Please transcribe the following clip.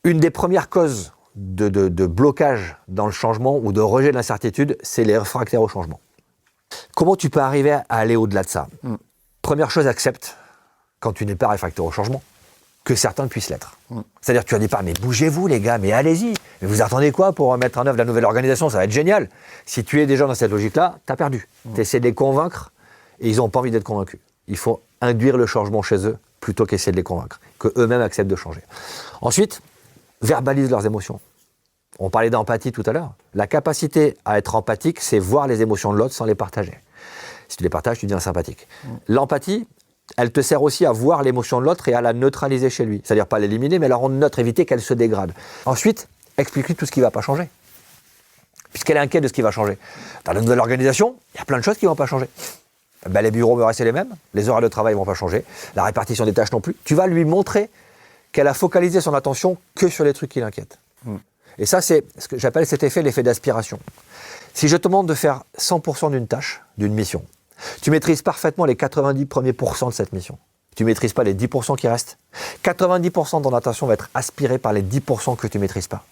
Une des premières causes de blocage dans le changement ou de rejet de l'incertitude, c'est les réfractaires au changement. Comment tu peux arriver à aller au-delà de ça ? Première chose, accepte, quand tu n'es pas réfractaire au changement, que certains puissent l'être. C'est-à-dire que tu ne dis pas, mais bougez-vous les gars, mais allez-y. Mais vous attendez quoi pour mettre en œuvre la nouvelle organisation ? Ça va être génial. Si tu es déjà dans cette logique-là, tu as perdu. Tu essaies de les convaincre et ils n'ont pas envie d'être convaincus. Il faut induire le changement chez eux plutôt qu'essayer de les convaincre, qu'eux-mêmes acceptent de changer. Ensuite, verbalise leurs émotions. On parlait d'empathie tout à l'heure. La capacité à être empathique, c'est voir les émotions de l'autre sans les partager. Si tu les partages, tu deviens sympathique. L'empathie, elle te sert aussi à voir l'émotion de l'autre et à la neutraliser chez lui. C'est-à-dire pas l'éliminer, mais la rendre neutre, éviter qu'elle se dégrade. Ensuite, explique-lui tout ce qui ne va pas changer. Puisqu'elle est inquiète de ce qui va changer. Dans la nouvelle organisation, il y a plein de choses qui ne vont pas changer. Les bureaux vont rester les mêmes, les horaires de travail ne vont pas changer, la répartition des tâches non plus. Tu vas lui montrer qu'elle a focalisé son attention que sur les trucs qui l'inquiètent. Et ça, c'est ce que j'appelle cet effet, l'effet d'aspiration. Si je te demande de faire 100% d'une tâche, d'une mission, tu maîtrises parfaitement les 90 premiers pourcents de cette mission. Tu ne maîtrises pas les 10% qui restent. 90% de ton attention va être aspirée par les 10% que tu ne maîtrises pas.